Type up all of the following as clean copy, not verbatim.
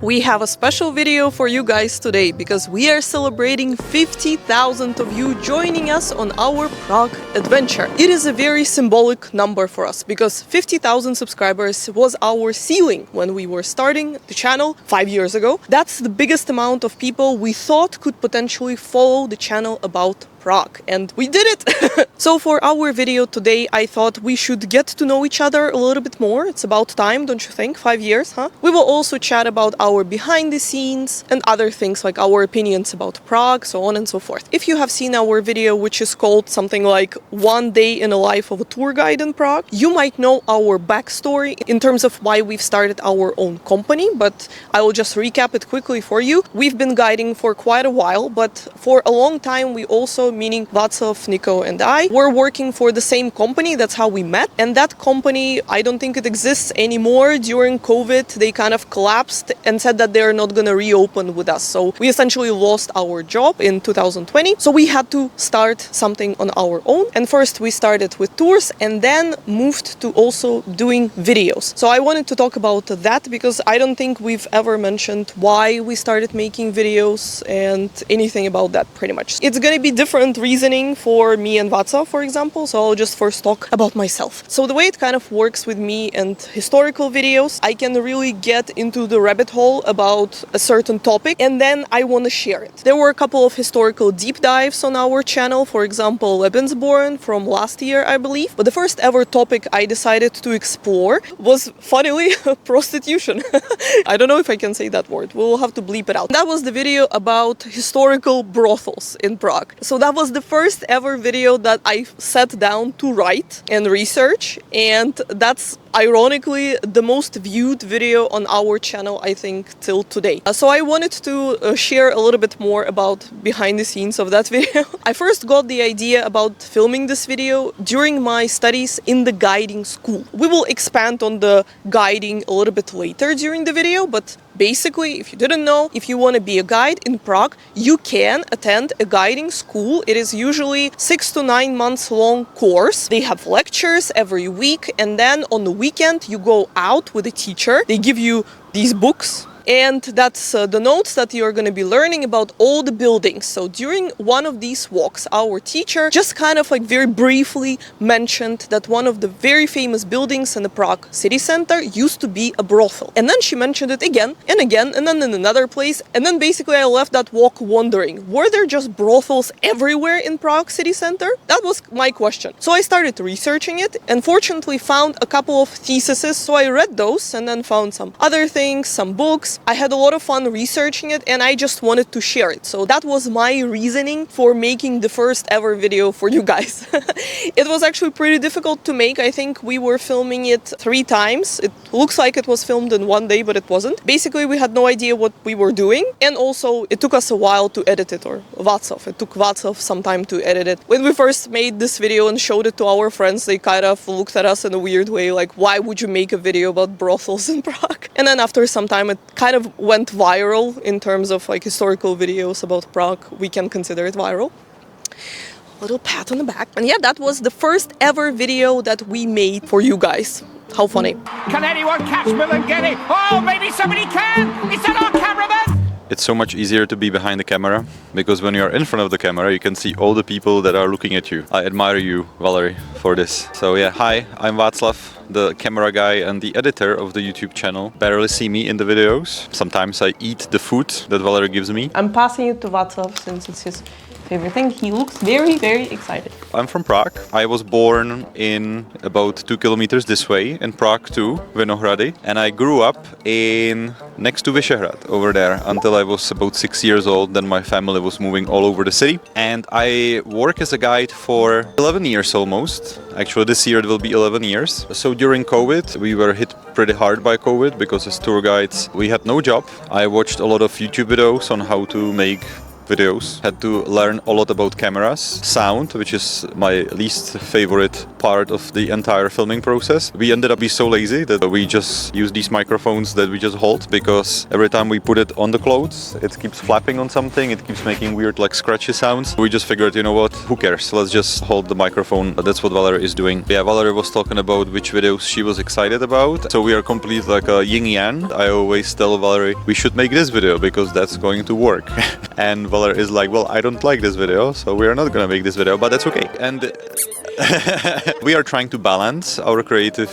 We have a special video for you guys today because we are celebrating 50,000 of you joining us on our Prague adventure. It is a very symbolic number for us because 50,000 subscribers was our ceiling when we were starting the channel 5 years ago. That's the biggest amount of people we thought could potentially follow the channel about Prague, and we did it! So for our video today, I thought we should get to know each other a little bit more. It's about time, don't you think? 5 years, huh? We will also chat about our behind the scenes and other things like our opinions about Prague, so on and so forth. If you have seen our video, which is called something like One Day in a Life of a Tour Guide in Prague, you might know our backstory in terms of why we've started our own company, but I will just recap it quickly for you. We've been guiding for quite a while, but for a long time we also, meaning Václav, Nico and I, were working for the same company. That's how we met. And that company, I don't think it exists anymore. During COVID, they kind of collapsed and said that they're not going to reopen with us. So we essentially lost our job in 2020. So we had to start something on our own. And first we started with tours and then moved to also doing videos. So I wanted to talk about that because I don't think we've ever mentioned why we started making videos and anything about that pretty much. It's going to be different reasoning for me and Václav, for example, so I'll just first talk about myself. So the way it kind of works with me and historical videos, I can really get into the rabbit hole about a certain topic and then I want to share it. There were a couple of historical deep dives on our channel, for example, Lebensborn from last year, I believe. But the first ever topic I decided to explore was, funnily, prostitution. I don't know if I can say that word. We'll have to bleep it out. That was the video about historical brothels in Prague. So that was the first ever video that I sat down to write and research, and that's ironically the most viewed video on our channel, I think, till today. So I wanted to share a little bit more about behind the scenes of that video. I first got the idea about filming this video during my studies in the guiding school. We will expand on the guiding a little bit later during the video, but basically, if you didn't know, if you want to be a guide in Prague, you can attend a guiding school. It is usually 6 to 9 months long course. They have lectures every week, and then on the weekend you go out with a teacher. They give you these books. And that's the notes that you're going to be learning about all the buildings. So during one of these walks, our teacher just kind of like very briefly mentioned that one of the very famous buildings in the Prague city center used to be a brothel. And then she mentioned it again and again, and then in another place. And then basically I left that walk wondering, were there just brothels everywhere in Prague city center? That was my question. So I started researching it and fortunately found a couple of theses. So I read those and then found some other things, some books. I had a lot of fun researching it and I just wanted to share it. So that was my reasoning for making the first ever video for you guys. It was actually pretty difficult to make. I think we were filming it 3 times. It looks like it was filmed in 1 day, but it wasn't. Basically, we had no idea what we were doing. And also, it took us a while to edit it, or Václav. It took Václav some time to edit it. When we first made this video and showed it to our friends, they kind of looked at us in a weird way, like, why would you make a video about brothels in Prague? And then after some time, it kind of went viral in terms of like historical videos about Prague. We can consider it viral. Little pat on the back. And yeah, that was the first ever video that we made for you guys. How funny. Can anyone catch Milangeni? Oh, maybe somebody can! Is that our cameraman? It's so much easier to be behind the camera, because when you're in front of the camera, you can see all the people that are looking at you. I admire you, Valerie, for this. So yeah, hi, I'm Václav, the camera guy and the editor of the YouTube channel. Barely see me in the videos. Sometimes I eat the food that Valerie gives me. I'm passing it to Václav since it's his favorite thing. He looks very, very excited. I'm from Prague. I was born in about 2 kilometers this way, in Prague too, Vinohrady. And I grew up next to Vyšehrad, over there, until I was about 6 years old. Then my family was moving all over the city. And I work as a guide for 11 years almost. Actually, this year it will be 11 years. So during COVID, we were hit pretty hard by COVID because as tour guides, we had no job. I watched a lot of YouTube videos on how to make videos. Had to learn a lot about cameras, sound, which is my least favorite part of the entire filming process. We ended up being so lazy that we just use these microphones that we just hold, because every time we put it on the clothes, it keeps flapping on something, it keeps making weird like scratchy sounds. We just figured, you know what, who cares? Let's just hold the microphone. That's what Valerie is doing. Yeah, Valerie was talking about which videos she was excited about. So we are complete like a yin yang. I always tell Valerie, we should make this video because that's going to work. And Valerie is like, well, I don't like this video, so we are not gonna make this video, but that's okay. And we are trying to balance our creative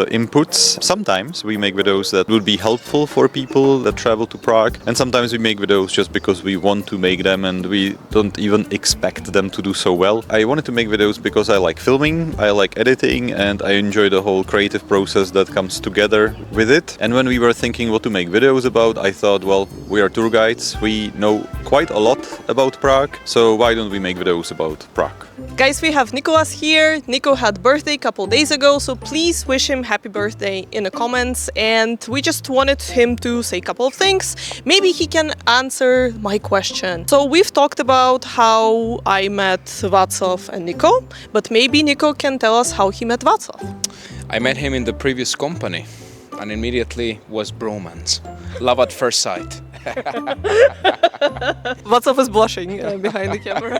inputs. Sometimes we make videos that would be helpful for people that travel to Prague, and sometimes we make videos just because we want to make them and we don't even expect them to do so well. I wanted to make videos because I like filming, I like editing, and I enjoy the whole creative process that comes together with it. And when we were thinking what to make videos about, I thought, well, we are tour guides, we know quite a lot about Prague, so why don't we make videos about Prague? Guys, we have Nicholas here. Nico had birthday a couple days ago, so please wish him happy birthday in the comments. And we just wanted him to say a couple of things. Maybe he can answer my question. So we've talked about how I met Václav and Nico, but maybe Nico can tell us how he met Václav. I met him in the previous company and immediately was bromance. Love at first sight. Václav is blushing behind the camera.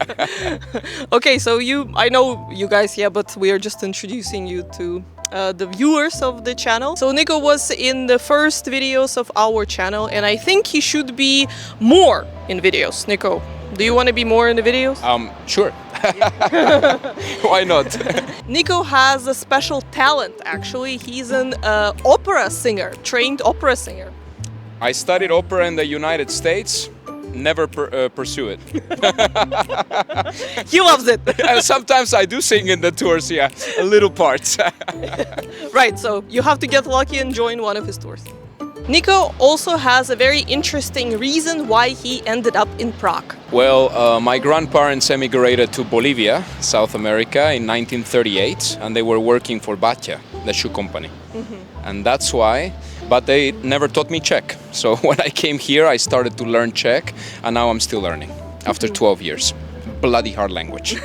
Okay, so I know you guys, yeah, but we are just introducing you to the viewers of the channel. So Nico was in the first videos of our channel, and I think he should be more in videos. Nico, do you want to be more in the videos? Sure. Why not? Nico has a special talent, actually. He's an opera singer, trained opera singer. I studied opera in the United States, never pursue it. He loves it. And sometimes I do sing in the tours, yeah, a little parts. Right, so you have to get lucky and join one of his tours. Nico also has a very interesting reason why he ended up in Prague. Well, my grandparents emigrated to Bolivia, South America, in 1938, and they were working for Batia, the shoe company. And that's why, but they never taught me Czech. So when I came here, I started to learn Czech, and now I'm still learning after 12 years. Bloody hard language.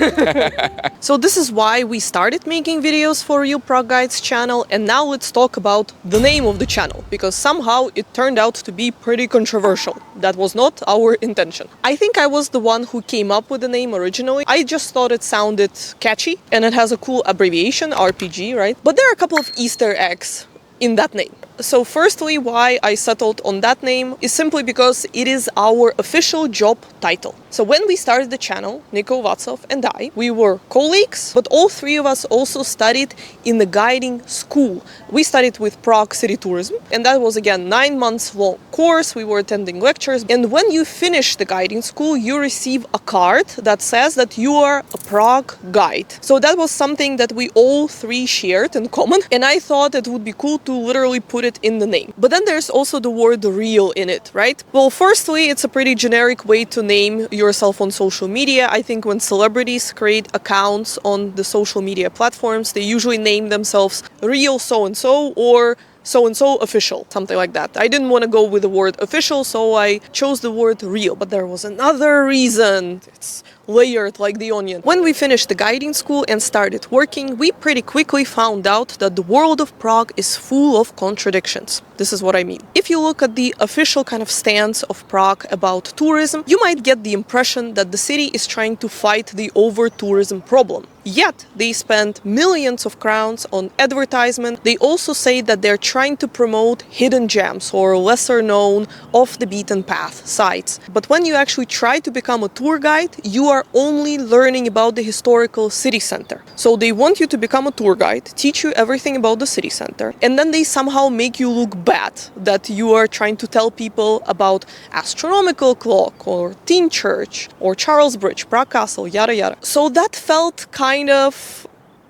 So this is why we started making videos for Real Prague Guides channel, and now let's talk about the name of the channel, because somehow it turned out to be pretty controversial. That was not our intention. I think I was the one who came up with the name originally. I just thought it sounded catchy, and it has a cool abbreviation, RPG, right? But there are a couple of Easter eggs in that name. So firstly, why I settled on that name is simply because it is our official job title. So when we started the channel, Nico, Václav and I, we were colleagues, but all three of us also studied in the guiding school. We studied with Prague City Tourism, and that was again 9 months long course. We were attending lectures, and when you finish the guiding school, you receive a card that says that you are a Prague guide. So that was something that we all three shared in common, and I thought it would be cool to literally put it in the name. But then there's also the word real in it, right? Well, firstly, it's a pretty generic way to name yourself on social media. I think when celebrities create accounts on the social media platforms, they usually name themselves Real so-and-so or so-and-so official, something like that. I didn't want to go with the word official, so I chose the word real. But there was another reason. It's layered like the onion. When we finished the guiding school and started working, we pretty quickly found out that the world of Prague is full of contradictions. This is what I mean. If you look at the official kind of stance of Prague about tourism, you might get the impression that the city is trying to fight the over-tourism problem. Yet, they spend millions of crowns on advertisement. They also say that they're trying to promote hidden gems or lesser-known, off-the-beaten-path sites. But when you actually try to become a tour guide, you are only learning about the historical city center. So they want you to become a tour guide, teach you everything about the city center, and then they somehow make you look bad that you are trying to tell people about astronomical clock or teen church or Charles Bridge, Prague Castle, yada yada. So that felt kind of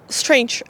strange.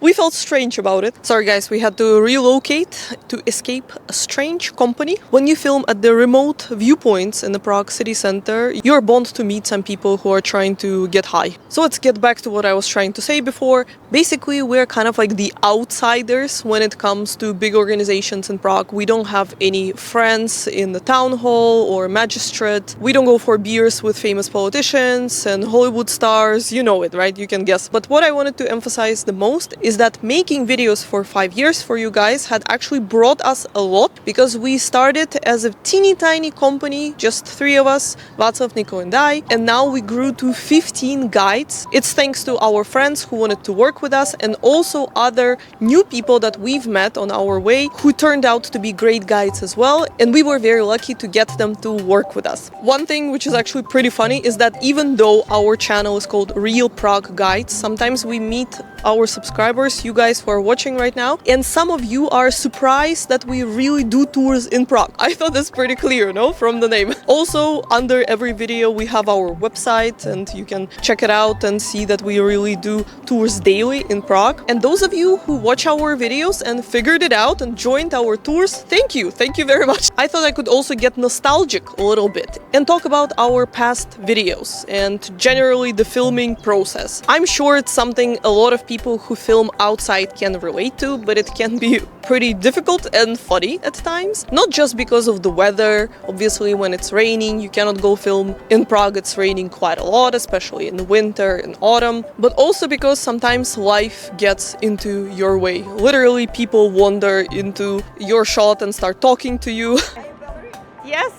We felt strange about it. Sorry guys, we had to relocate to escape a strange company. When you film at the remote viewpoints in the Prague city center, you're bound to meet some people who are trying to get high. So let's get back to what I was trying to say before. Basically, we're kind of like the outsiders when it comes to big organizations in Prague. We don't have any friends in the town hall or magistrate. We don't go for beers with famous politicians and Hollywood stars. You know it, right? You can guess. But what I wanted to emphasize the most is that making videos for 5 years for you guys had actually brought us a lot, because we started as a teeny tiny company, just 3 of us, Václav, Nico and I, and now we grew to 15 guides. It's thanks to our friends who wanted to work with us and also other new people that we've met on our way who turned out to be great guides as well, and we were very lucky to get them to work with us. One thing which is actually pretty funny is that even though our channel is called Real Prague Guides, sometimes we meet our subscribers, you guys who are watching right now, and some of you are surprised that we really do tours in Prague. I thought that's pretty clear, no? From the name. Also, under every video we have our website and you can check it out and see that we really do tours daily in Prague. And those of you who watch our videos and figured it out and joined our tours, thank you. Thank you very much. I thought I could also get nostalgic a little bit and talk about our past videos and generally the filming process. I'm sure it's something a lot of people who film outside can relate to, but it can be pretty difficult and funny at times. Not just because of the weather. Obviously, when it's raining, you cannot go film. In Prague, it's raining quite a lot, especially in the winter and autumn. But also because sometimes life gets into your way. Literally, people wander into your shot and start talking to you. Yes.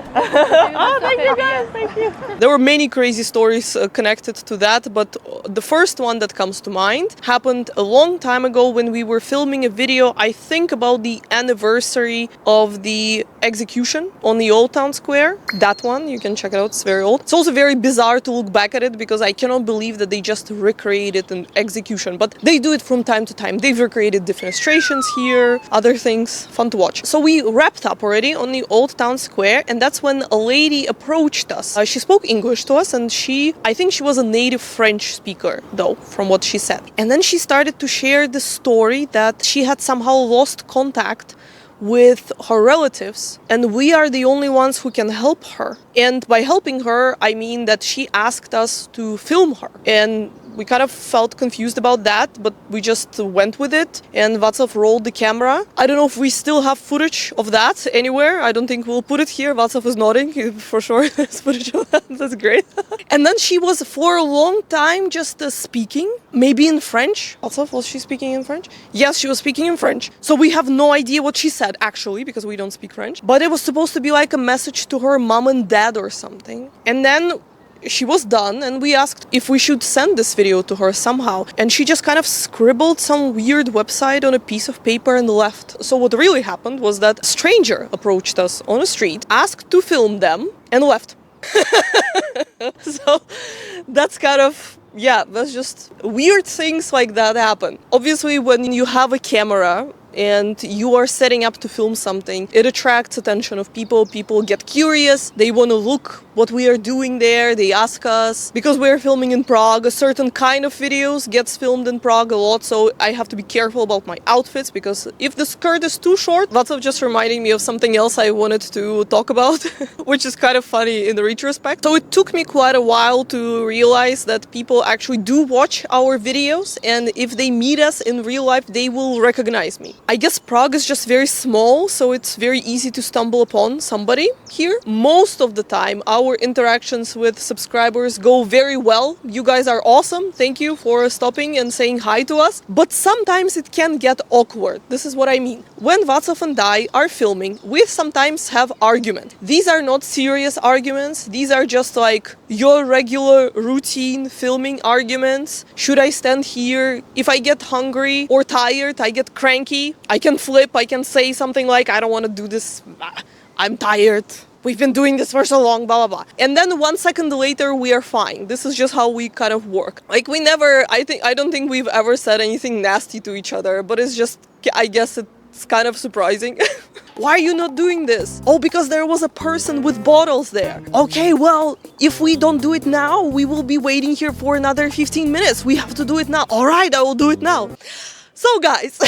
Oh, thank you guys, thank you. There were many crazy stories connected to that, but the first one that comes to mind happened a long time ago when we were filming a video, I think about the anniversary of the execution on the Old Town Square. That one, you can check it out, it's very old. It's also very bizarre to look back at it because I cannot believe that they just recreated an execution, but they do it from time to time. They've recreated defenestrations here, other things, fun to watch. So we wrapped up already on the Old Town Square, and that's when a lady approached us. She spoke English to us, and I think she was a native French speaker, though, from what she said. And then she started to share the story that she had somehow lost contact with her relatives, and we are the only ones who can help her. And by helping her, I mean that she asked us to film her. And we kind of felt confused about that, but we just went with it, and Václav rolled the camera. I don't know if we still have footage of that anywhere. I don't think we'll put it here. Václav is nodding, for sure. There's footage of that. That's great. And then she was for a long time just speaking, maybe in French. Václav, was she speaking in French? Yes, she was speaking in French. So we have no idea what she said, actually, because we don't speak French. But it was supposed to be like a message to her mom and dad or something. And then she was done, and we asked if we should send this video to her somehow, and she just kind of scribbled some weird website on a piece of paper and left. So what really happened was that a stranger approached us on the street, asked to film them, and left. So that's kind of, yeah, that's just weird things like that happen. Obviously, when you have a camera and you are setting up to film something, it attracts attention of people. People get curious, they want to look what we are doing there, they ask us. Because we are filming in Prague, a certain kind of videos gets filmed in Prague a lot, so I have to be careful about my outfits, because if the skirt is too short, Václav just reminding me of something else I wanted to talk about, which is kind of funny in the retrospect. So it took me quite a while to realize that people actually do watch our videos, and if they meet us in real life, they will recognize me. I guess Prague is just very small, so it's very easy to stumble upon somebody here. Most of the time, our interactions with subscribers go very well. You guys are awesome. Thank you for stopping and saying hi to us. But sometimes it can get awkward. This is what I mean. When Václav and I are filming, we sometimes have arguments. These are not serious arguments. These are just like your regular routine filming arguments. Should I stand here? If I get hungry or tired, I get cranky, I can flip, I can say something like, I don't want to do this, I'm tired, we've been doing this for so long, blah, blah, blah. And then 1 second later, we are fine. This is just how we kind of work. Like I don't think we've ever said anything nasty to each other, but it's just, I guess it It's kind of surprising. Why are you not doing this? Oh, because there was a person with bottles there. Okay, well, if we don't do it now, we will be waiting here for another 15 minutes. We have to do it now. All right, I will do it now. So guys,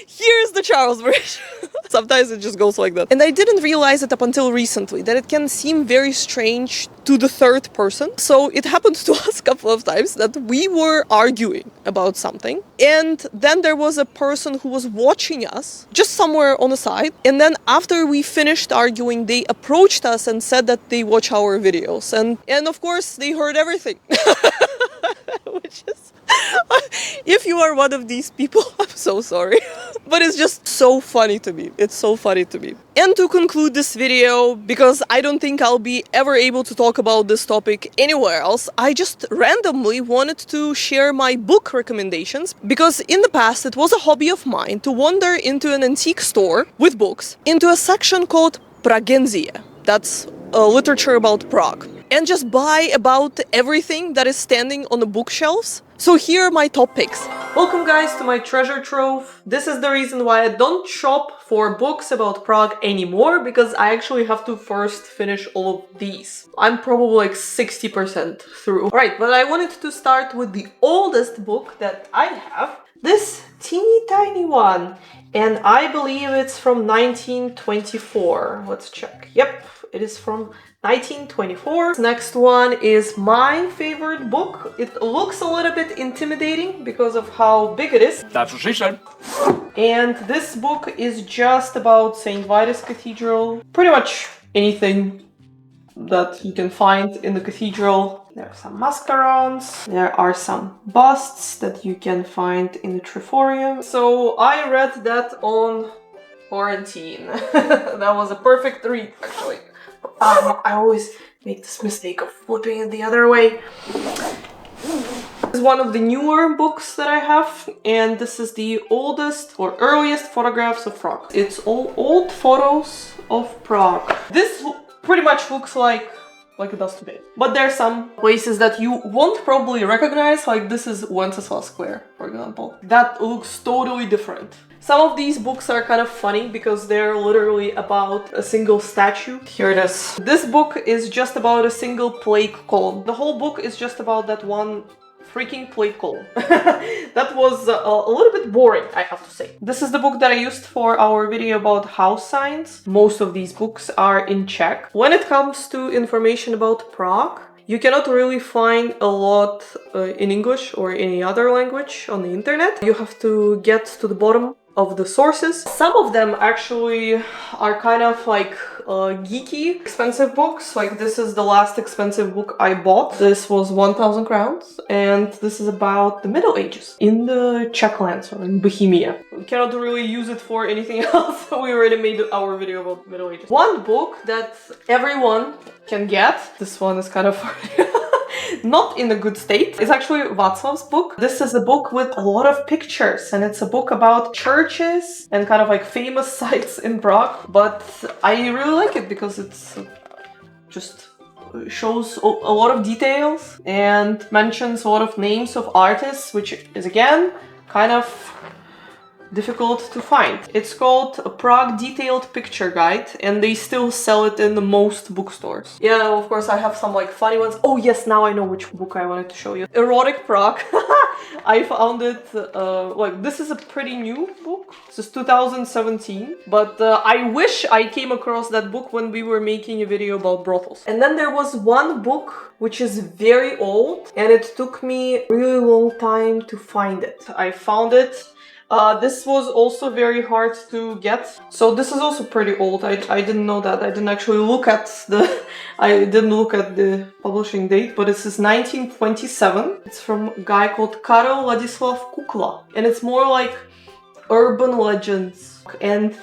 here's the Charles Bridge. Sometimes it just goes like that. And I didn't realize it up until recently, that it can seem very strange to the third person. So it happened to us a couple of times that we were arguing about something. And then there was a person who was watching us just somewhere on the side. And then after we finished arguing, they approached us and said that they watch our videos. And of course, they heard everything. Which is... if you are one of these people, I'm so sorry. But it's just so funny to me. It's so funny to me. And to conclude this video, because I don't think I'll be ever able to talk about this topic anywhere else, I just randomly wanted to share my book recommendations, because in the past it was a hobby of mine to wander into an antique store with books, into a section called Pragenzie. That's literature about Prague. And just buy about everything that is standing on the bookshelves. So here are my top picks. Welcome guys to my treasure trove. This is the reason why I don't shop for books about Prague anymore, because I actually have to first finish all of these. I'm probably like 60% through. Alright, but I wanted to start with the oldest book that I have. This teeny tiny one. And I believe it's from 1924. Let's check. Yep, it is from 1924. Next one is my favorite book. It looks a little bit intimidating because of how big it is. That's what she said. And this book is just about St. Vitus Cathedral. Pretty much anything that you can find in the cathedral. There are some mascarons. There are some busts that you can find in the Triforium. So I read that on quarantine. That was a perfect read, actually. I always make this mistake of flipping it the other way. This is one of the newer books that I have, and this is the oldest or earliest photographs of Prague. It's all old photos of Prague. This pretty much looks like it does today. But there are some places that you won't probably recognize, like this is Wenceslas Square, for example. That looks totally different. Some of these books are kind of funny because they're literally about a single statue. Here it is. This book is just about a single plate column. The whole book is just about that one freaking plate column. That was a little bit boring, I have to say. This is the book that I used for our video about house signs. Most of these books are in Czech. When it comes to information about Prague, you cannot really find a lot in English or any other language on the internet. You have to get to the bottom of the sources. Some of them actually are kind of like geeky, expensive books. Like this is the last expensive book I bought. This was 1,000 crowns, and this is about the Middle Ages in the Czech lands or in Bohemia. We cannot really use it for anything else. We already made our video about Middle Ages. One book that everyone can get. This one is kind of not in a good state. It's actually Václav's book. This is a book with a lot of pictures, and it's a book about churches and kind of like famous sites in Prague. But I really like it because it's just shows a lot of details and mentions a lot of names of artists, which is again kind of difficult to find. It's called a Prague Detailed Picture Guide, and they still sell it in the most bookstores. Yeah, of course I have some like funny ones. Oh yes, now I know which book I wanted to show you. Erotic Prague. I found it, like this is a pretty new book. This is 2017, but I wish I came across that book when we were making a video about brothels. And then there was one book which is very old, and it took me a really long time to find it. I found it. This was also very hard to get. So this is also pretty old. I didn't know that. I didn't actually look at the publishing date, but this is 1927. It's from a guy called Karel Ladislav Kukla, and it's more like urban legends, and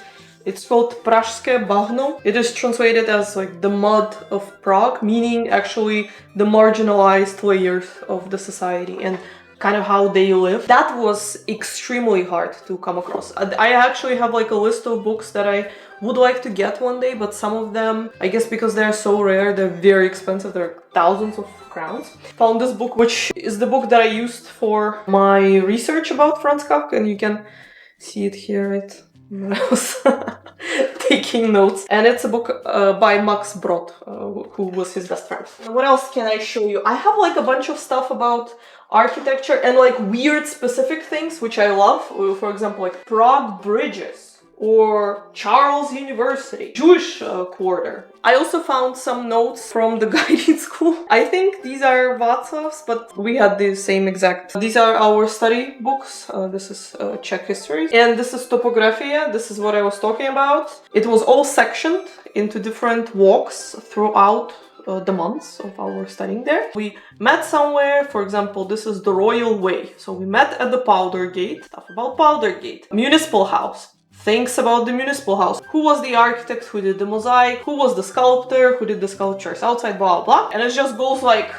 it's called Pražské bahno. It is translated as like the mud of Prague, meaning actually the marginalized layers of the society and kind of how they live. That was extremely hard to come across. I actually have like a list of books that I would like to get one day, but some of them, I guess because they're so rare, they're very expensive. They're thousands of crowns. Found this book, which is the book that I used for my research about Franz Kafka, and you can see it here, right? I was taking notes. And it's a book by Max Brod, who was his best friend. What else can I show you? I have like a bunch of stuff about architecture and like weird specific things, which I love. For example, like Prague bridges. Or Charles University, Jewish quarter. I also found some notes from the guiding school. I think these are Václav's, but we had the same exact. These are our study books. This is Czech history. And this is Topographia. This is what I was talking about. It was all sectioned into different walks throughout the months of our studying there. We met somewhere, for example, this is the Royal Way. So we met at the Powder Gate, stuff about Powder Gate. Municipal House. Things about the municipal house. Who was the architect who did the mosaic? Who was the sculptor who did the sculptures outside? Blah, blah. And it just goes like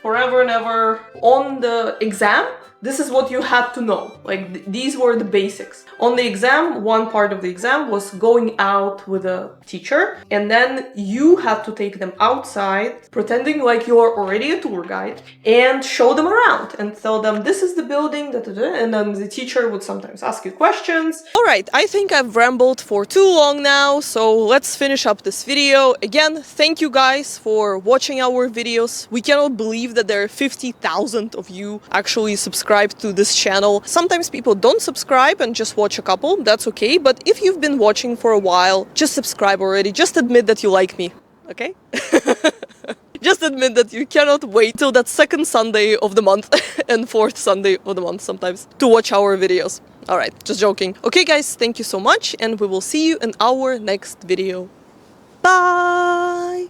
forever and ever. On the exam, this is what you had to know. Like these were the basics. On the exam, one part of the exam was going out with a teacher, and then you had to take them outside, pretending like you are already a tour guide, and show them around and tell them this is the building, and then the teacher would sometimes ask you questions. Alright, I think I've rambled for too long now, so let's finish up this video. Again, thank you guys for watching our videos. We cannot believe that there are 50,000 of you actually subscribed to this channel. Sometimes people don't subscribe and just watch a couple, that's okay, but if you've been watching for a while, just subscribe already, just admit that you like me, okay? Just admit that you cannot wait till that second Sunday of the month and fourth Sunday of the month sometimes to watch our videos. Alright, just joking. Okay guys, thank you so much and we will see you in our next video. Bye!